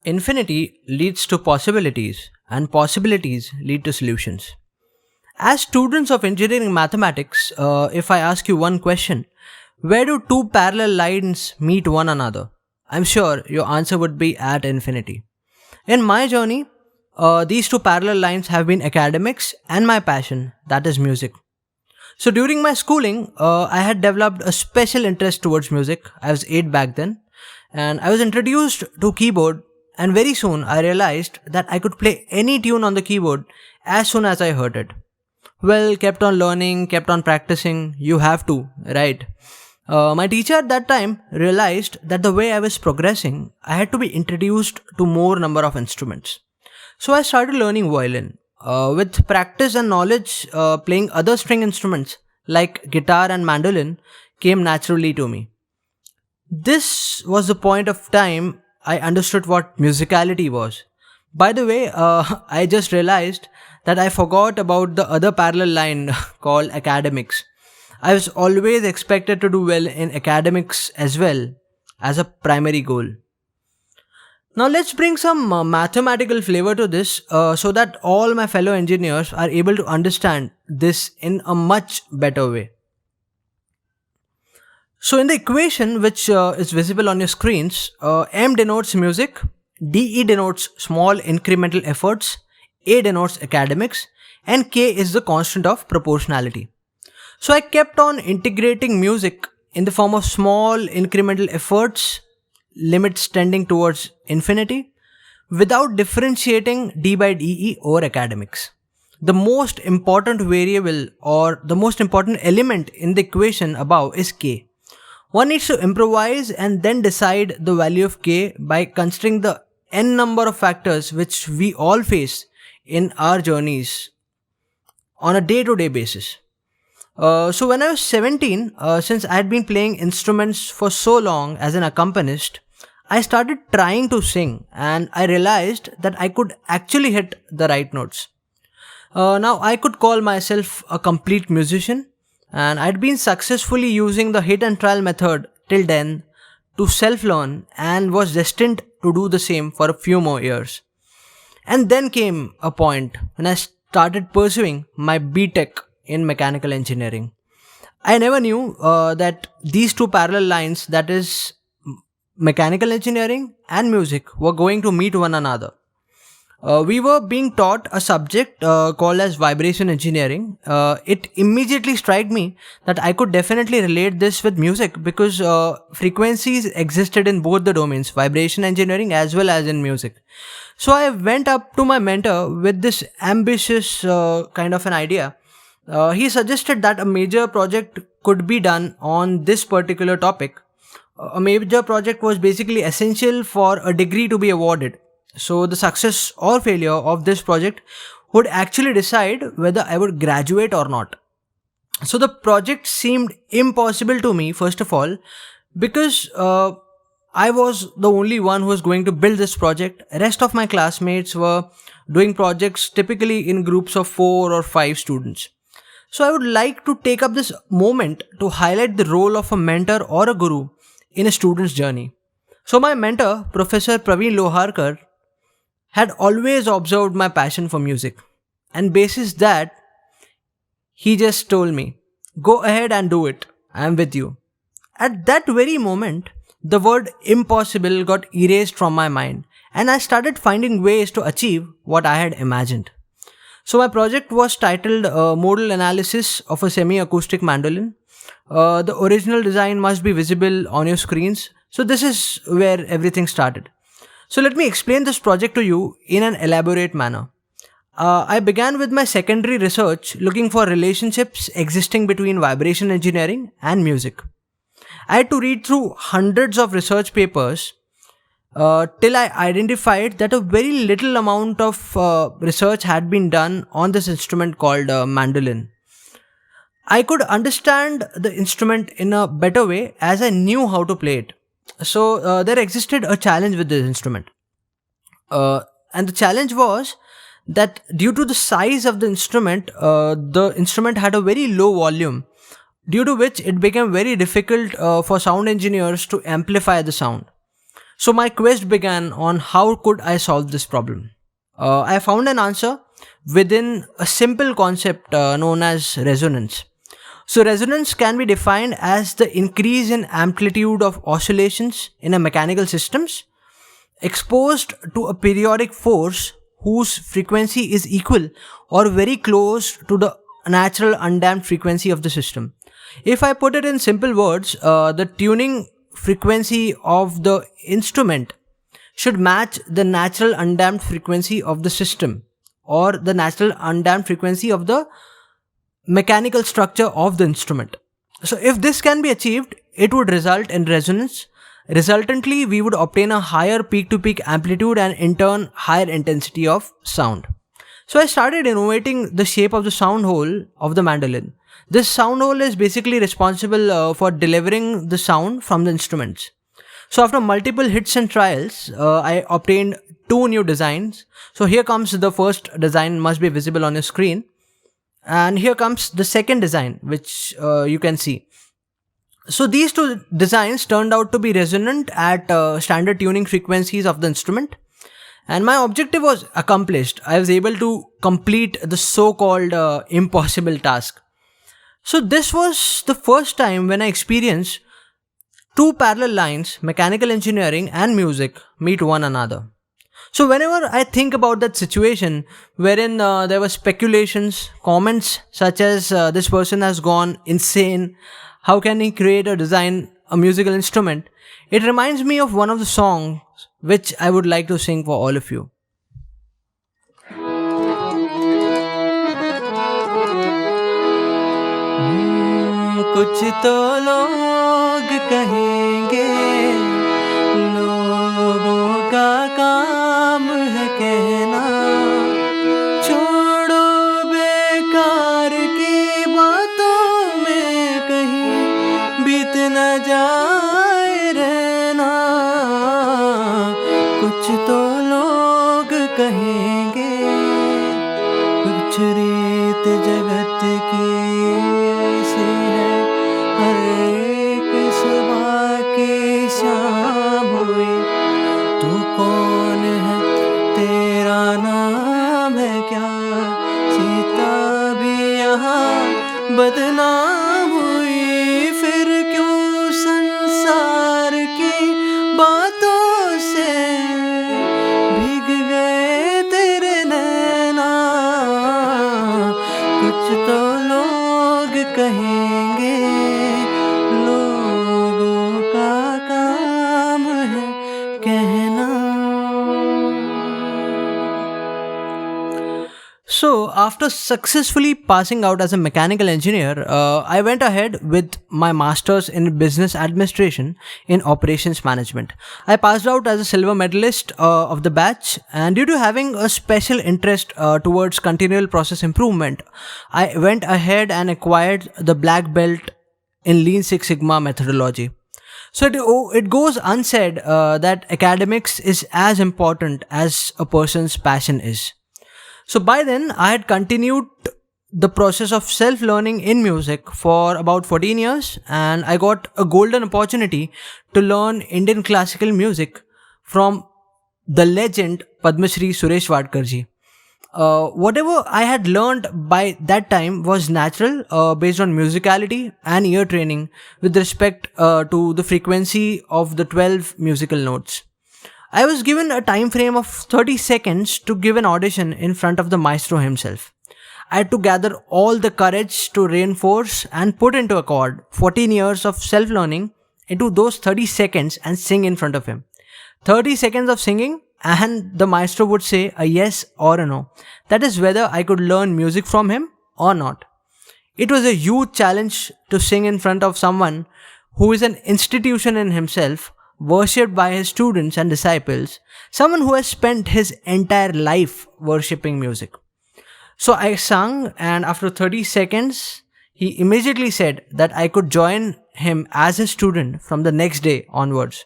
Infinity leads to possibilities, and possibilities lead to solutions. As students of engineering mathematics, if I ask you one question, where do two parallel lines meet one another? I'm sure your answer would be at infinity. In my journey, these two parallel lines have been academics and my passion, that is music. So during my schooling, I had developed a special interest towards music. I was 8 back then, and I was introduced to keyboard, and very soon I realized that I could play any tune on the keyboard as soon as I heard it. Well, kept on learning, kept on practicing. You have to, right? My teacher at that time realized that the way I was progressing, I had to be introduced to more number of instruments. So I started learning violin. With practice and knowledge, playing other string instruments like guitar and mandolin came naturally to me. This was the point of time I understood what musicality was. By the way, I just realized that I forgot about the other parallel line called academics. I was always expected to do well in academics as well as a primary goal. Now let's bring some mathematical flavor to this so that all my fellow engineers are able to understand this in a much better way. So in the equation which is visible on your screens, M denotes music, DE denotes small incremental efforts, A denotes academics, and K is the constant of proportionality. So I kept on integrating music in the form of small incremental efforts, limits tending towards infinity, without differentiating D by DE over academics. The most important variable or the most important element in the equation above is K. One needs to improvise and then decide the value of K by considering the n number of factors which we all face in our journeys on a day-to-day basis. So when I was 17, since I had been playing instruments for so long as an accompanist, I started trying to sing and I realized that I could actually hit the right notes. Now I could call myself a complete musician, and I'd been successfully using the hit and trial method till then to self-learn and was destined to do the same for a few more years. And then came a point when I started pursuing my BTech in mechanical engineering. I never knew that these two parallel lines, that is mechanical engineering and music, were going to meet one another. We were being taught a subject called as vibration engineering. It immediately struck me that I could definitely relate this with music because frequencies existed in both the domains, vibration engineering as well as in music. So I went up to my mentor with this ambitious kind of an idea. He suggested that a major project could be done on this particular topic. A major project was basically essential for a degree to be awarded. So the success or failure of this project would actually decide whether I would graduate or not. So the project seemed impossible to me, first of all, because I was the only one who was going to build this project. Rest of my classmates were doing projects typically in groups of 4 or 5 students. So I would like to take up this moment to highlight the role of a mentor or a guru in a student's journey. So my mentor, Professor Praveen Loharkar, had always observed my passion for music, and basis that, he just told me, go ahead and do it, I am with you. At that very moment, the word impossible got erased from my mind and I started finding ways to achieve what I had imagined. So my project was titled Modal Analysis of a Semi-Acoustic Mandolin. The original design must be visible on your screens. So this is where everything started. So let me explain this project to you in an elaborate manner. I began with my secondary research looking for relationships existing between vibration engineering and music. I had to read through hundreds of research papers till I identified that a very little amount of research had been done on this instrument called mandolin. I could understand the instrument in a better way as I knew how to play it. So there existed a challenge with this instrument. And the challenge was that due to the size of the instrument had a very low volume, due to which it became very difficult for sound engineers to amplify the sound. So my quest began on how could I solve this problem. I found an answer within a simple concept known as resonance. So resonance can be defined as the increase in amplitude of oscillations in a mechanical systems exposed to a periodic force whose frequency is equal or very close to the natural undamped frequency of the system. If I put it in simple words, the tuning frequency of the instrument should match the natural undamped frequency of the system or the natural undamped frequency of the mechanical structure of the instrument. So if this can be achieved, it would result in resonance. Resultantly, we would obtain a higher peak-to-peak amplitude and in turn higher intensity of sound. So I started innovating the shape of the sound hole of the mandolin. This sound hole is basically responsible for delivering the sound from the instruments. So after multiple hits and trials, I obtained two new designs. So here comes the first design, must be visible on your screen. And here comes the second design, which you can see. So these two designs turned out to be resonant at standard tuning frequencies of the instrument. And my objective was accomplished. I was able to complete the so-called impossible task. So this was the first time when I experienced two parallel lines, mechanical engineering and music, meet one another. So whenever I think about that situation wherein there were speculations, comments such as this person has gone insane, how can he create or design a musical instrument? It reminds me of one of the songs which I would like to sing for all of you. कुछ तो लोग कहेंगे लोगों का काम है कहना छोड़ो बेकार की बातों में कहीं बीत न जाए रहना कुछ तो लोग कहेंगे कुछ रीत जगत की ऐसी है हर एक सुबह की शाम हुई तू कौन है तेरा नाम है क्या सीता भी यहाँ बदनाम हुई फिर क्यों संसार की बातों से भीग गए तेरे नैना कुछ तो लोग कहेंगे लोगों का काम है कहना. So, after successfully passing out as a mechanical engineer, I went ahead with my master's in business administration in operations management. I passed out as a silver medalist of the batch, and due to having a special interest towards continual process improvement, I went ahead and acquired the black belt in Lean Six Sigma methodology. So it goes unsaid that academics is as important as a person's passion is. So by then, I had continued the process of self-learning in music for about 14 years and I got a golden opportunity to learn Indian classical music from the legend Padma Shri Suresh Wadkarji. Whatever I had learned by that time was natural based on musicality and ear training with respect to the frequency of the 12 musical notes. I was given a time frame of 30 seconds to give an audition in front of the maestro himself. I had to gather all the courage to reinforce and put into accord 14 years of self-learning into those 30 seconds and sing in front of him. 30 seconds of singing and the maestro would say a yes or a no. That is whether I could learn music from him or not. It was a huge challenge to sing in front of someone who is an institution in himself, worshipped by his students and disciples, someone who has spent his entire life worshipping music. So I sang and after 30 seconds, he immediately said that I could join him as a student from the next day onwards.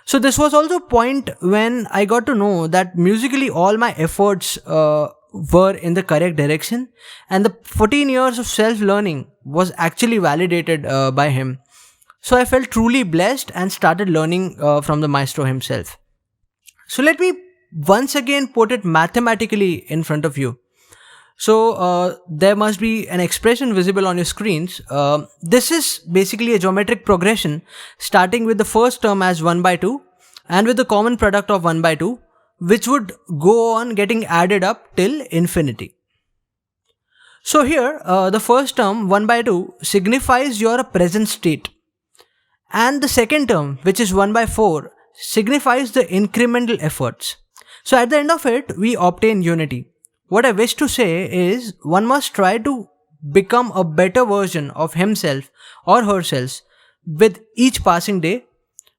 So this was also a point when I got to know that musically all my efforts were in the correct direction and the 14 years of self-learning was actually validated by him. So I felt truly blessed and started learning from the maestro himself. So let me once again put it mathematically in front of you. So there must be an expression visible on your screens. This is basically a geometric progression starting with the first term as 1 by 2 and with the common product of 1 by 2, which would go on getting added up till infinity. So here the first term 1 by 2 signifies your present state, and the second term, which is 1 by 4, signifies the incremental efforts. So at the end of it, we obtain unity. What I wish to say is one must try to become a better version of himself or herself with each passing day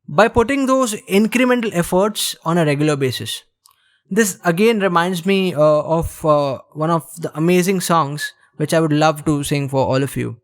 by putting those incremental efforts on a regular basis. This again reminds me of one of the amazing songs which I would love to sing for all of you.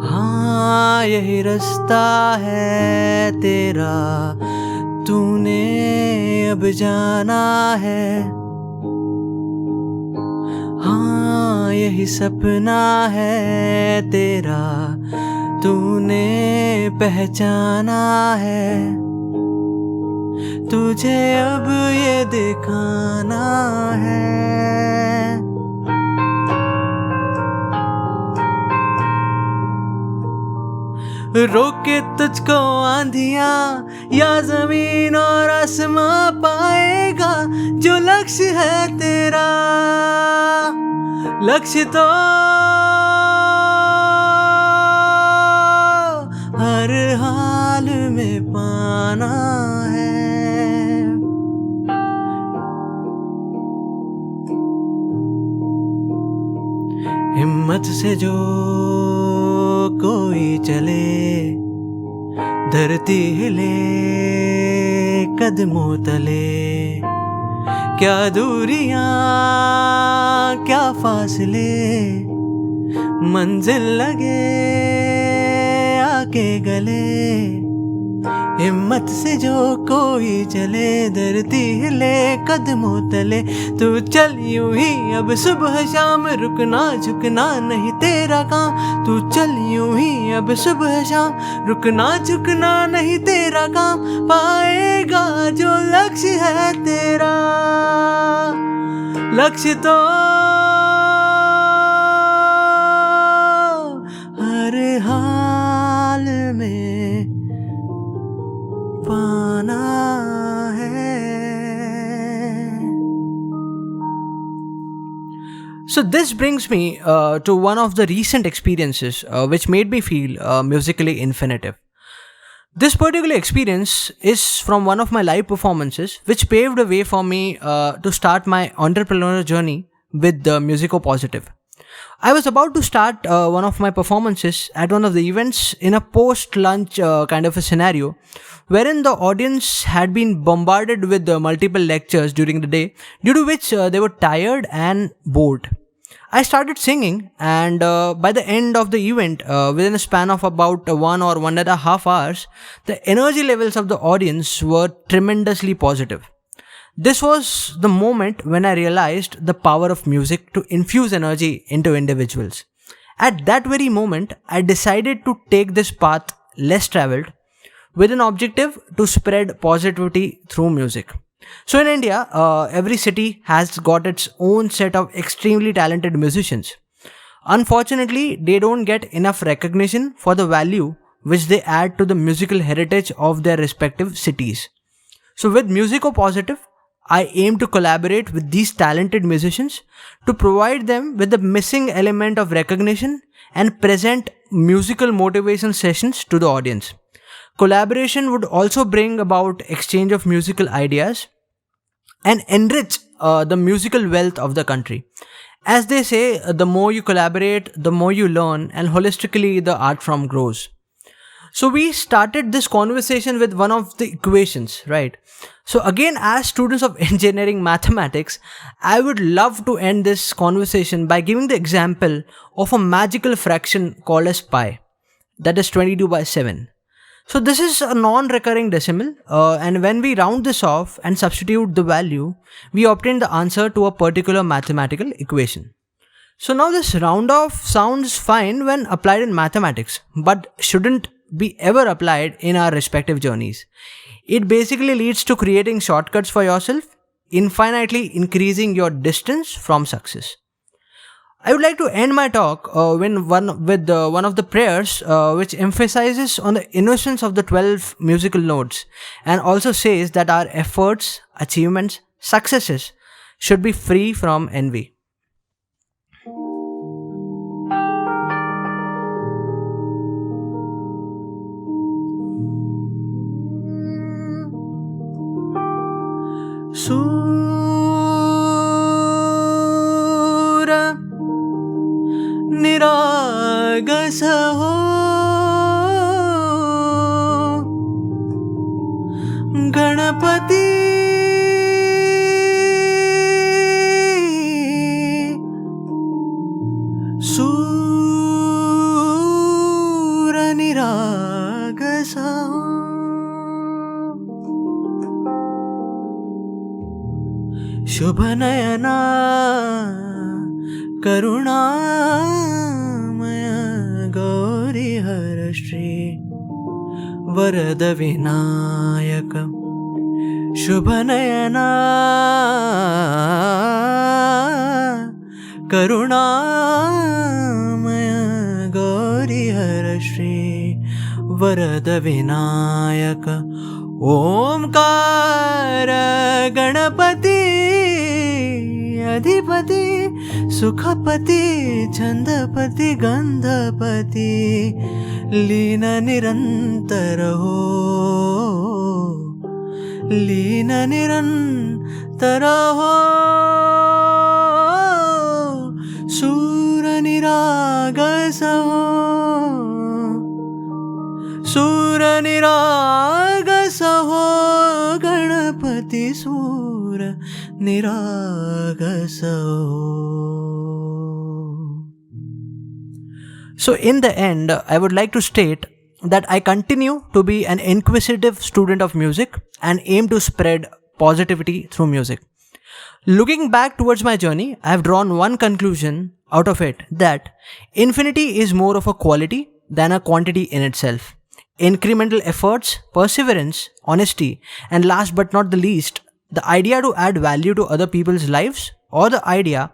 हाँ यही रास्ता है तेरा, तूने अब जाना है। हाँ यही सपना है तेरा, तूने पहचाना है। तुझे अब ये दिखाना है। रोके तुझको आंधियां या जमीन और आसमां, पाएगा जो लक्ष्य है तेरा। लक्ष्य तो हर हाल में पाना है। हिम्मत से जो कोई चले, धरती हिले कदमों तले। क्या दूरियां क्या फासले, मंजिल लगे आके गले। हिम्मत से जो कोई चले, धरती हिले कदमों तले। तू चल यूं ही अब सुबह शाम, रुकना झुकना नहीं तेरा काम। तू चल यूं ही अब सुबह शाम, रुकना झुकना नहीं तेरा काम। पाएगा जो लक्ष्य है तेरा। लक्ष्य तो हर हाल में पाना है। So this brings me to one of the recent experiences which made me feel musically infinitive. This particular experience is from one of my live performances which paved the way for me to start my entrepreneurial journey with the Musicopositive. I was about to start one of my performances at one of the events in a post-lunch kind of a scenario wherein the audience had been bombarded with multiple lectures during the day, due to which they were tired and bored. I started singing, and by the end of the event, within a span of about 1 or 1.5 hours, the energy levels of the audience were tremendously positive. This was the moment when I realized the power of music to infuse energy into individuals. At that very moment, I decided to take this path less traveled with an objective to spread positivity through music. So in India, every city has got its own set of extremely talented musicians. Unfortunately, they don't get enough recognition for the value which they add to the musical heritage of their respective cities. So with Musicopositive, I aim to collaborate with these talented musicians to provide them with the missing element of recognition and present musical motivation sessions to the audience. Collaboration would also bring about exchange of musical ideas and enrich the musical wealth of the country. As they say, the more you collaborate, the more you learn, and holistically the art form grows. So we started this conversation with one of the equations, right? So again, as students of engineering mathematics, I would love to end this conversation by giving the example of a magical fraction called as pi, that is 22 by 7. So this is a non-recurring decimal, and when we round this off and substitute the value, we obtain the answer to a particular mathematical equation. So now this round off sounds fine when applied in mathematics, but shouldn't be ever applied in our respective journeys. It basically leads to creating shortcuts for yourself, infinitely increasing your distance from success. I would like to end my talk with one of the prayers which emphasizes on the innocence of the 12 musical notes and also says that our efforts, achievements, successes should be free from envy. Sura niragasa ho Ganapati Sura niragasa ho Shubhanayana Karunamaya Gauri Harashri Varada Vinayaka Shubhanayana Karunamaya Gauri Harashri Varada Vinayaka Omkara Ganapati Adhipati Sukhapati Chandapati Gandhapati Leena Nirantara ho Leena Nirantara ho Sura Niragasa ho Sura Niragasa ho Ganapati Sura Niragasa ho. So in the end, I would like to state that I continue to be an inquisitive student of music and aim to spread positivity through music. Looking back towards my journey, I have drawn one conclusion out of it, that infinity is more of a quality than a quantity in itself. Incremental efforts, perseverance, honesty, and last but not the least, the idea to add value to other people's lives or the idea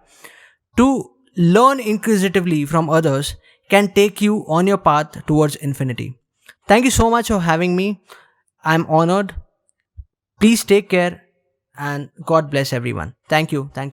to learn inquisitively from others can take you on your path towards infinity. Thank you so much for having me. I'm honored. Please take care and God bless everyone. Thank you.